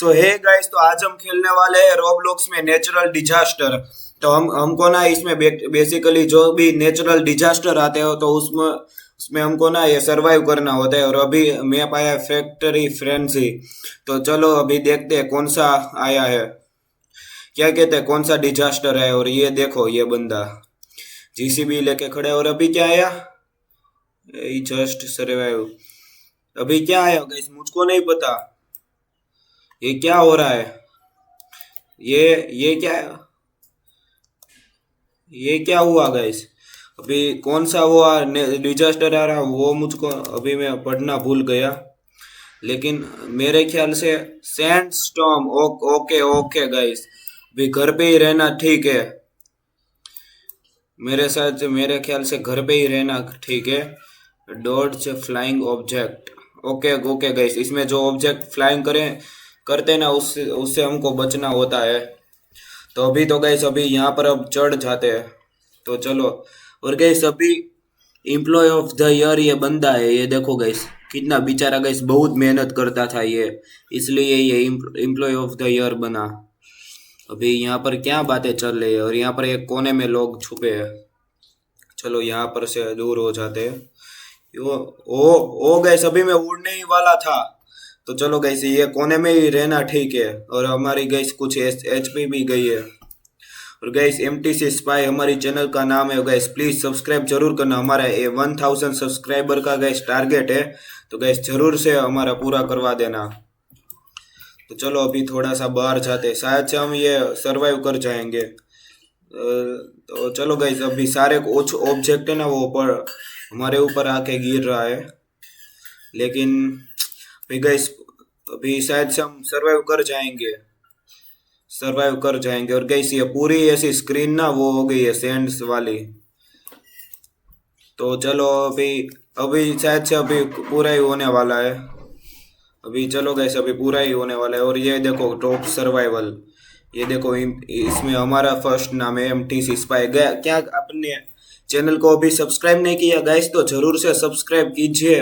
तो hey guys, तो आज हम खेलने वाले हैं रोब्लॉक्स में नेचुरल डिजास्टर। तो हमको ना इसमें बेसिकली जो भी नेचुरल डिजास्टर आते हो तो उसमें उसमें हमको ना ये सरवाइव करना होता है। और अभी मैप आया है फैक्ट्री फ्रेंजी। तो चलो अभी देखते हैं कौन सा आया है, क्या कहते हैं कौन सा डिजास्टर है। और ये देखो ये बंदा जीसीबी लेके खड़े हैं। और अभी क्या आया, जस्ट सरवाइव। अभी क्या आया गाइस, मुझको नहीं पता ये क्या हो रहा है। ये क्या, ये क्या हुआ गाइस। अभी कौन सा वो डिजास्टर आ रहा वो मुझको अभी मैं पढ़ना भूल गया। लेकिन मेरे ख्याल से sand storm. Okay okay guys, अभी घर पे ही रहना ठीक है। मेरे साथ मेरे ख्याल से घर पे ही रहना ठीक है। Dodge flying object. Okay okay guys, इसमें जो ऑब्जेक्ट फ्लाइंग करें करते ना उससे उससे हमको बचना होता है। तो अभी तो गाइस अभी यहाँ पर अब चढ़ जाते हैं। तो चलो। और गाइस अभी एम्प्लॉय ऑफ द ईयर ये बंदा है, ये देखो गाइस कितना बेचारा गाइस बहुत मेहनत करता था ये, इसलिए ये एम्प्लॉय ऑफ द ईयर बना। अभी यहाँ पर क्या बातें चल रही है। और यहाँ पर एक कोने में लोग छुपे हैं। चलो यहाँ पर से दूर हो जाते हैं। ओ गैस, अभी मैं उड़ने ही वाला था। तो चलो गैस ये कोने में ही रहना ठीक है। और हमारी गैस कुछ एचपी भी गई है। और गैस एमटीसी स्पाई हमारी चैनल का नाम है। गैस प्लीज सब्सक्राइब जरूर करना, हमारा ये 1000 सब्सक्राइबर का गैस टारगेट है। तो गैस जरूर से हमारा पूरा करवा देना। तो चलो अभी थोड़ा सा बाहर जाते हैं, शायद से हम ये सरवाइव कर जाएंगे। तो चलो गाइस अभी सारे कुछ ऑब्जेक्ट है ना वो ऊपर हमारे ऊपर आके गिर रहा है। लेकिन अभी गाइस अभी शायद से हम सरवाइव कर जाएंगे। और गाइस ये पूरी ऐसी स्क्रीन ना वो हो गई है सैंड्स वाली। तो चलो अभी अभी शायद से अभी पूरा ही होने वाला है। अभी चलो गाइस अभी पूरा ही होने वाला है। और ये देखो टॉप सर्वाइवल, ये देखो इसमें हमारा फर्स्ट नाम है एमटीसी स्पाई। क्या आपने चैनल को अभी सब्सक्राइब नहीं किया गाइस तो जरूर से सब्सक्राइब कीजिए।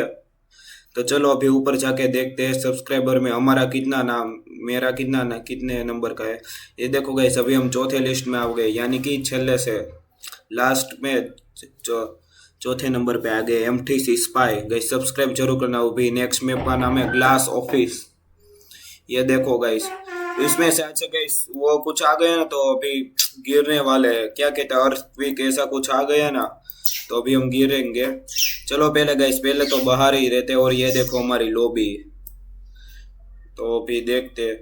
तो चलो अभी ऊपर जाके देखते हैं सब्सक्राइबर में हमारा कितना नाम, मेरा कितने नंबर का है। ये देखो गाइस अभी हम चौथे लिस्ट में आ गए, यानी कि छल्ले से लास्ट में चौथे नंबर पे आ गए एमटीसी स्पाई। गाइस सब्सक्राइब जरूर करना। अभी नेक्स्ट मैप का नाम है ग्लास ऑफिस। ये देखो गाइस इसमें शायद से गाइस वो कुछ आ गया ना तो अभी गिरने वाले हैं, क्या कहते हैं अर्थक्वेक ऐसा कुछ आ गया ना तो अभी हम गिरेंगे। चलो पहले गाइस पहले तो बाहर ही रहते हैं। और ये देखो हमारी लॉबी, तो अभी देखते हैं।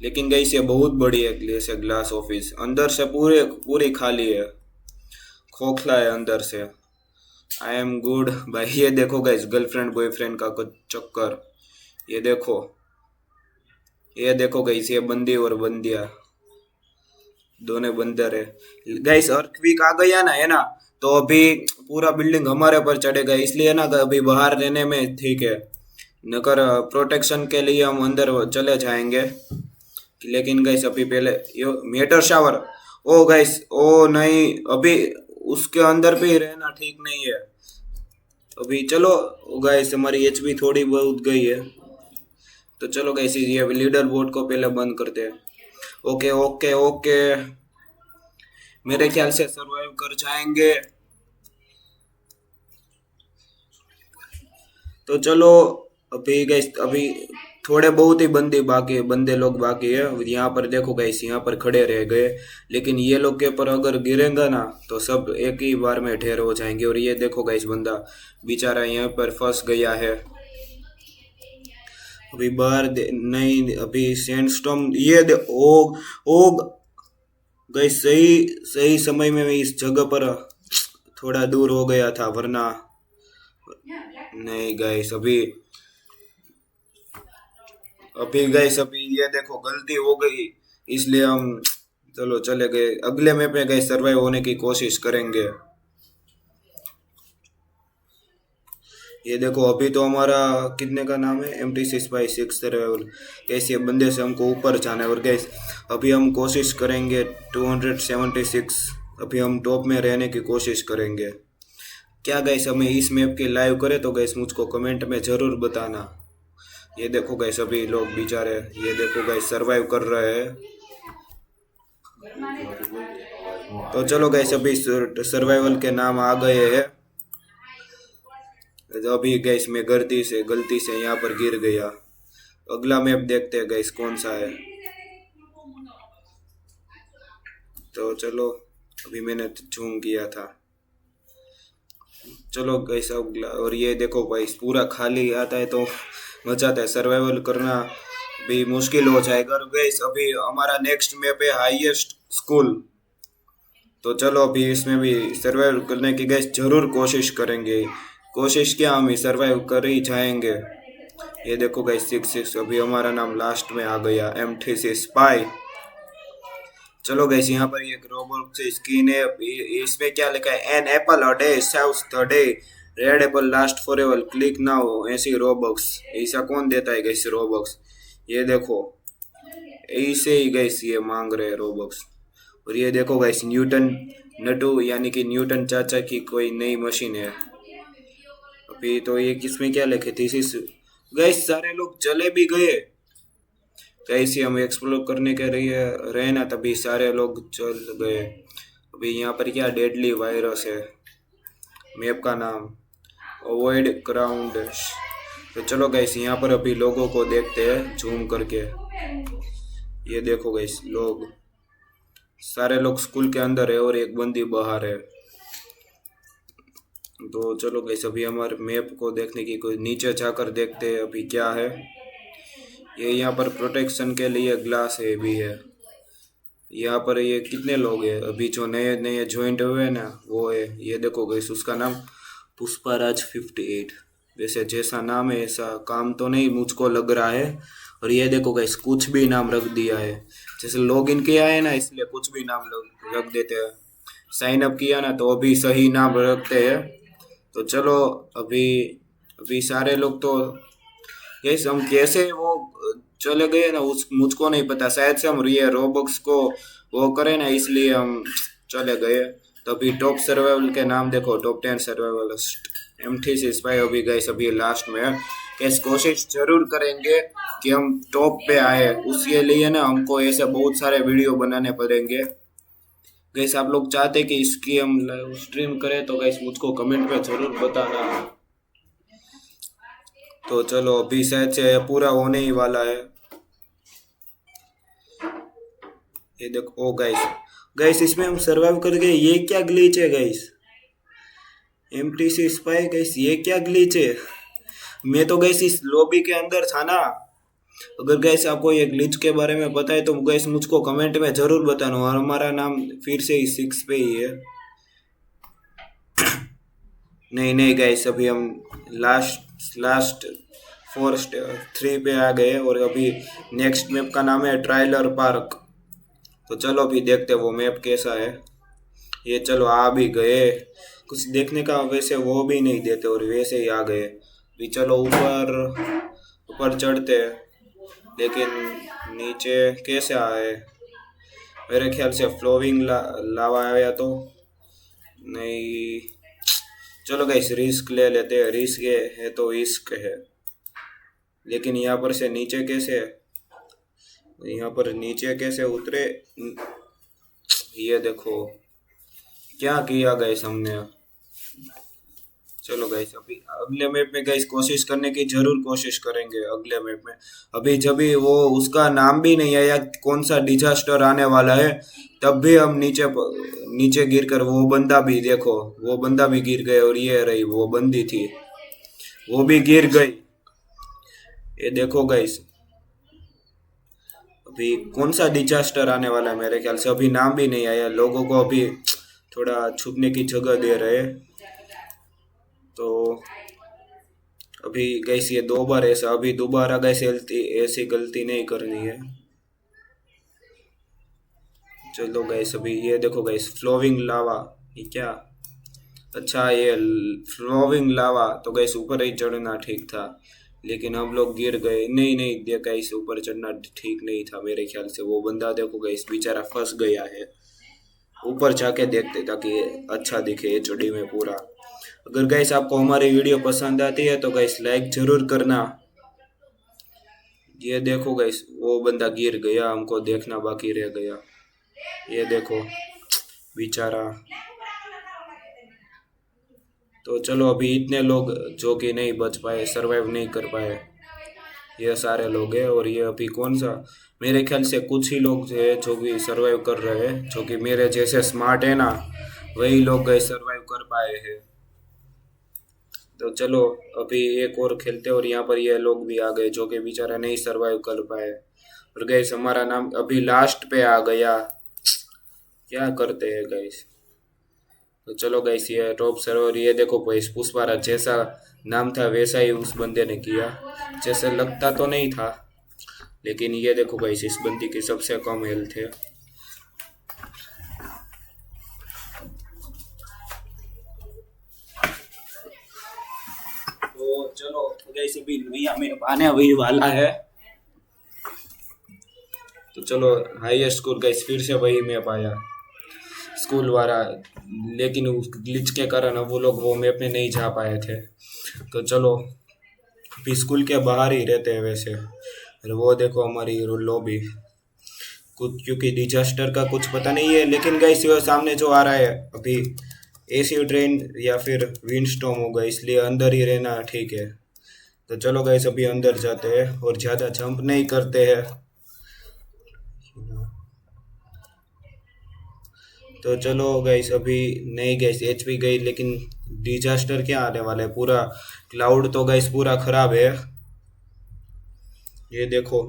लेकिन गाइस ये बहुत बड़ी है ऐसे ग्लास ऑफिस, अंदर से पूरी खाली है, खोखला है अंदर से। आई एम गुड भाई। ये देखो गाइस गर्लफ्रेंड बॉयफ्रेंड का कुछ चक्कर। ये देखो ये देखो गाइस ये बंदी और बंदिया दोनों बंदर है। गाइस अर्थक्वेक आ गया ना है ना तो अभी पूरा बिल्डिंग हमारे ऊपर चढ़ेगा, इसलिए ना अभी बाहर रहने में ठीक है। नकर प्रोटेक्शन के लिए हम अंदर चले जाएंगे। लेकिन गाइस अभी पहले यो मेटर शावर। ओ गाइस ओ नहीं, अभी उसके अंदर पे ही रहना ठीक नहीं है। अभी चलो गाइस हमारी एचपी थोड़ी बहुत गई है। तो चलो गाइस ये लीडर बोर्ड को पहले बंद करते हैं। ओके ओके ओके, मेरे ख्याल से सरवाइव कर जाएंगे। तो चलो अभी गाइस अभी थोड़े बहुत ही बंदे लोग बाकी है। यहाँ पर देखो गाइस यहाँ पर खड़े रह गए। लेकिन ये लोग के पर अगर गिरेगा ना तो सब एक ही बार में ढेर हो जाएंगे। और ये देखो गाइस बंदा बेचारा यहाँ पर फंस गया है। अभी नहीं अभी सैंडस्टॉर्म ये ओ गाइस सही सही समय में मैं इस जगह पर थोड़ा दूर हो गया था, वरना नहीं गाइस अभी गाइस अभी ये देखो गलती हो गई, इसलिए हम चलो चले गए। अगले मैप में गाइस सरवाइव होने की कोशिश करेंगे। ये देखो अभी तो हमारा कितने का नाम है M T six by six survival. कैसे बंदे से हमको ऊपर जाना है। और गैस अभी हम कोशिश करेंगे 276, अभी हम टॉप में रहने की कोशिश करेंगे। क्या गैस हमें इस मैप की लाइव करे तो गैस मुझको कमेंट में ज़रूर बताना। ये देखो गए सभी लोग बेचारे, ये देखो गए सर्वाइव कर रहे हैं। तो चलो गए सभी सर्वाइवल के नाम आ गए हैं। तो अभी गैस मैं गलती से यहाँ पर गिर गया। अगला मैप देखते हैं गैस कौन सा है। तो चलो अभी मैंने जूम किया था। चलो गैस अगला, और ये देखो भाई पूरा खाली आता है तो मजा आता है। सर्वाइवल करना भी मुश्किल हो जाएगा। और गैस अभी हमारा नेक्स्ट मैप है हाईएस्ट स्कूल। तो चलो अभी इसमें भी सर्वाइव करने की गैस जरूर कोशिश करेंगे। कोशिश क्या, हम सर्वाइव कर ही जाएंगे। ये देखो गैस 6-6 अभी हमारा नाम लास्ट में आ गया, MTC स्पाई। चलो गैस यहाँ पर एक रोबोट से स्किन है। इसमें क्या लिखा है, an apple a day saves the day, red apple last forever, click now 80 Robux. ऐसा कौन देता है गैस रोबक्स? ये देखो ऐसे ही गैस ये मांग रहे हैं रोबक्स। और ये देखो गैस न्यूटन नटू यानी कि न्यूटन चाचा की कोई नई मशीन है। अभी तो ये किसमें क्या लिखे थे इस गैस, सारे लोग चले भी गए। तो ऐसे हम एक्सप्लोर करने के रहे ना, तभी सारे लोग चल गए। अभी यहाँ पर क्या डेडली वायरस है, मैप का नाम अवॉइड क्राउड। तो चलो गैस यहाँ पर अभी लोगों को देखते हैं जूम करके। ये देखो गैस लोग, सारे लोग स्कूल के अंदर है और एक बंदी बाहर है। तो चलो गैस अभी हमारे मैप को देखने की कोई नीचे जाकर देखते हैं अभी क्या है। ये यहाँ पर प्रोटेक्शन के लिए ग्लास है भी है। यहाँ पर ये कितने लोग हैं अभी जो नए नए ज्वाइंट हुए हैं ना, वो है। ये देखो गैस उसका नाम पुष्पाराज 58। वैसे जैसा नाम है ऐसा काम तो नहीं मुझको लग रहा है। और ये देखो गैस कुछ भी नाम रख दिया है, जैसे लॉग इन किया है ना इसलिए कुछ भी नाम रख देते हैं। साइन अप किया ना तो अभी सही नाम रखते हैं। तो चलो अभी अभी सारे लोग तो गैस हम कैसे वो चले गए ना उस मुझको नहीं पता। शायद से हम ये रोबॉक्स को वो करें ना इसलिए हम चले गए। तो अभी टॉप सर्वाइवल के नाम देखो, टॉप 10 सर्वाइवलिस्ट MTC स्पाई अभी गए अभी लास्ट में है। कैसे कोशिश जरूर करेंगे कि हम टॉप पे आए, उसके लिए ना हमको ऐसे बहुत सारे वीडियो बनाने पड़ेंगे। गैस आप लोग चाहते कि इसकी हम स्ट्रीम करें तो गैस मुझको कमेंट में जरूर बताना। तो चलो अभी शायद से पूरा होने ही वाला है। ये देखो ओ गैस गैस इसमें हम सर्वाइव कर गए। ये क्या ग्लिच है गैस, MTC स्पाई गैस ये क्या ग्लिच है? मैं तो गैस इस लॉबी के अंदर था ना। अगर गैस आपको ये ग्लिच के बारे में पता है तो गैस मुझको कमेंट में जरूर बताना। और हमारा नाम फिर से ही 6 पे ही है। नहीं नहीं गैस अभी हम लास्ट 3 पे आ गए। और अभी नेक्स्ट मैप का नाम है ट्रायलर पार्क। तो चलो अभी देखते वो मैप कैसा है। ये चलो आ भी गए, कुछ देखने का वैसे वो भी नहीं देते और वैसे ही आ गए। भी चलो ऊपर चढ़ते हैं, लेकिन नीचे कैसे आए? मेरे ख्याल से फ्लोविंग लावा आया तो नहीं। चलो गाइस रिस्क ले लेते हैं, रिस्क है तो इश्क है। लेकिन यहाँ पर से नीचे कैसे, यहाँ पर नीचे कैसे उतरे? ये देखो क्या किया गाइस हमने। चलो गाइस अभी अगले मैप में गाइस कोशिश करने की जरूर कोशिश करेंगे। अगले मैप में अभी जब भी वो उसका नाम भी नहीं आया कौन सा डिजास्टर आने वाला है, तब भी हम नीचे गिर कर वो बंदा भी देखो, वो बंदा भी गिर गए। और ये रही वो बंदी थी, वो भी गिर गई। ये देखो गाइस अभी कौन सा डिजास्टर आने वाला है। मेरे ख्याल से अभी नाम भी नहीं आया। लोगों को अभी थोड़ा छुपने की जगह दे रहे। तो अभी गैस ये 2 बार ऐसा, अभी दोबारा गैस ऐसी गलती नहीं करनी है। चलो गैस अभी ये देखो गैस फ्लोविंग लावा, ये क्या? अच्छा ये फ्लोविंग लावा, तो गैस ऊपर ही चढ़ना ठीक था, लेकिन हम लोग गिर गए। नहीं नहीं देखा इस ऊपर चढ़ना ठीक नहीं था मेरे ख्याल से। वो बंदा देखो गैस बेचारा फंस गया है। ऊपर जाके देखते ताकि अच्छा दिखे HD में पूरा। अगर गैस आपको हमारी वीडियो पसंद आती है तो गैस लाइक जरूर करना। ये देखो गाइस, वो बंदा गिर गया, हमको देखना बाकी रह गया। ये देखो बेचारा। तो चलो अभी इतने लोग जो कि नहीं बच पाए, सरवाइव नहीं कर पाए, ये सारे लोग हैं। और ये अभी कौन सा, मेरे ख्याल से कुछ ही लोग हैं जो कि सरवाइव कर रहे हैं, जो कि मेरे जैसे स्मार्ट है ना, वही लोग गए सरवाइव कर पाए हैं। तो चलो अभी एक और खेलते हैं। और यहाँ पर ये लोग भी आ गए जो कि बेचारा नहीं सरवाइव कर पाए। और गैस हमारा नाम अभी लास्ट पे आ गया, क्या करते हैं गैस। तो चलो गैस ये टॉप सर्वर, ये देखो भाई पुष्पाराज जैसा नाम था वैसा ही उस बंदे ने किया, जैसे लगता तो नहीं था, लेकिन ये देखो भाई इस बंदी की सबसे कम हेल्थ है। तो चलो गैस अभी नया मैप आने वही वाला है। तो चलो हाईएस्ट स्कोर गैस फिर से वही मैप आया, स्कूल वाला, लेकिन उस ग्लिच के कारण अब वो लोग वो मैप में नहीं जा पाए थे। तो चलो अभी स्कूल के बाहर ही रहते हैं वैसे। और वो देखो हमारी लॉबी, कुछ क्योंकि डिजास्टर का कुछ पता नहीं है, लेकिन गाइस वो सामने जो आ रहा है अभी एसी ट्रेन या फिर विंड स्टॉर्म होगा, इसलिए अंदर ही रहना ठीक है। तो चलो गाइस अभी अंदर जाते हैं और ज़्यादा जंप नहीं करते हैं। तो चलो गाइस अभी नहीं गैस एचपी गई, लेकिन डिजास्टर क्या आने वाला है, पूरा क्लाउड तो गाइस पूरा खराब है, ये देखो।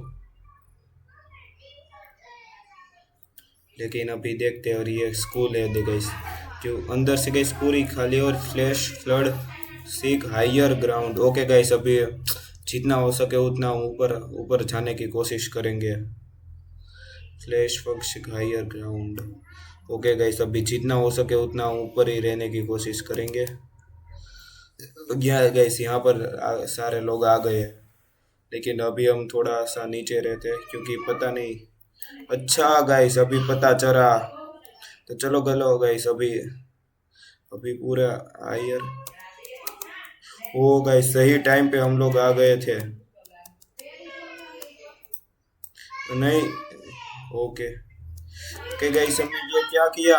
लेकिन अभी देखते हैं। और ये स्कूल है दे गाइस, जो अंदर से गाइस पूरी खाली, और flash flood seek higher ground. Okay guys अभी जितना हो सके उतना ऊपर ऊपर जाने की कोशिश करेंगे। फ्लैश फक्सिक हायर ग्राउंड। ओके गाइस अभी जितना हो सके उतना ऊपर ही रहने की कोशिश करेंगे। गाइस यहाँ पर सारे लोग आ गए हैं, लेकिन अभी हम थोड़ा सा नीचे रहते हैं क्योंकि पता नहीं। अच्छा गाइस अभी पता चला। तो चलो गलो गाइस अभी अभी पूरा हायर। ओ गाइस सही टाइम पे हम लोग आ गए थे। नहीं ओके ओके गाइस हमने ये क्या किया,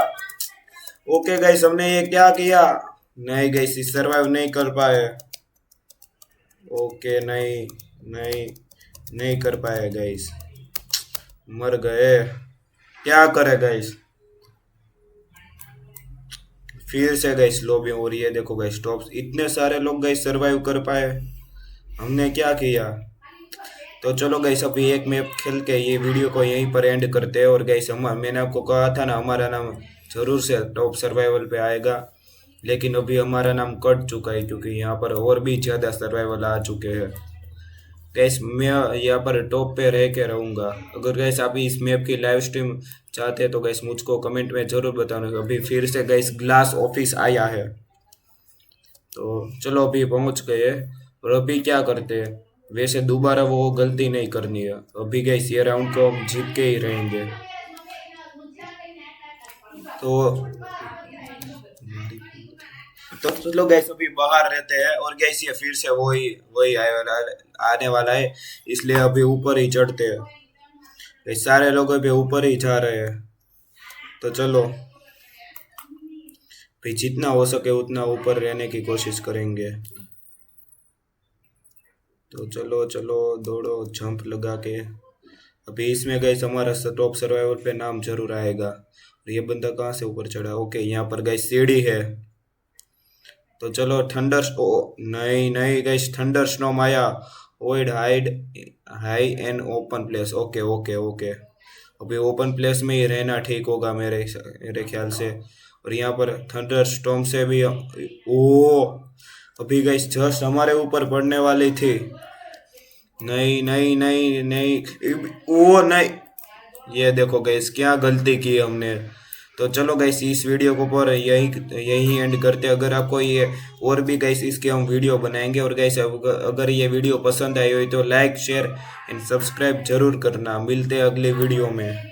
ओके गाइस हमने ये क्या किया। नहीं गाइस सरवाइव नहीं कर पाए। ओके नहीं नहीं नहीं कर पाए गाइस, मर गए, क्या करे गाइस। फिर से गाइस लॉबी हो रही है, देखो गाइस टॉप्स इतने सारे लोग गाइस सरवाइव कर पाए, हमने क्या किया। तो चलो गाइस अभी एक मैप खेल के ये वीडियो को यहीं पर एंड करते हैं। और गाइस हम मैंने आपको कहा था ना हमारा नाम जरूर से टॉप सर्वाइवल पे आएगा, लेकिन अभी हमारा नाम कट चुका है क्योंकि यहाँ पर और भी ज़्यादा सर्वाइवल आ चुके हैं। गैस मैं यहाँ पर टॉप पे रह के रहूँगा। अगर गैस आप इस मैप की लाइव स्ट्रीम चाहते हैं तो गैस मुझको कमेंट में ज़रूर बताना। अभी फिर से गैस ग्लास ऑफिस आया है, तो चलो अभी पहुँच गए। और अभी क्या करते हैं, वैसे दोबारा वो गलती नहीं करनी है। अभी गैस ये राउंड को हम जीत के ही रहेंगे। तो तो चलो गैस अभी बाहर रहते हैं। और गैस ये फिर से वही वही आने वाला है, इसलिए अभी ऊपर ही चढ़ते हैं। गैस सारे लोग अभी ऊपर ही जा रहे हैं। तो चलो भाई जितना हो सके उतना ऊपर रहने की कोशिश करेंगे। तो चलो चलो दौड़ो जंप लगा के। अभी इसमें गैस हमारा टॉप सर्वाइवल पे नाम जरूर आएगा। और ये बंदा कहाँ से ऊपर चढ़ा, ओके यहाँ पर गैस सीढ़ी है। तो चलो थंडर ओ नहीं नहीं गैस थंडर स्टॉर्म आया। Avoid hide high and open place. Okay okay okay अभी ओपन प्लेस में ही रहना ठीक होगा मेरे ख्याल से। और यहाँ पर थंडर स्टॉर्म से भी ओ अभी गैस जस्ट हमारे ऊपर पड़ने वाली थी। नहीं नहीं नहीं नहीं ओ नहीं, ये देखो गैस क्या गलती की हमने। तो चलो गैस इस वीडियो को पर यही एंड करते हैं। अगर आपको ये और भी गैस इसके हम वीडियो बनाएंगे। और गैस अगर ये वीडियो पसंद आई हो तो लाइक शेयर एंड सब्सक्राइब जरूर करना। मिलते हैं अगले वीडियो में।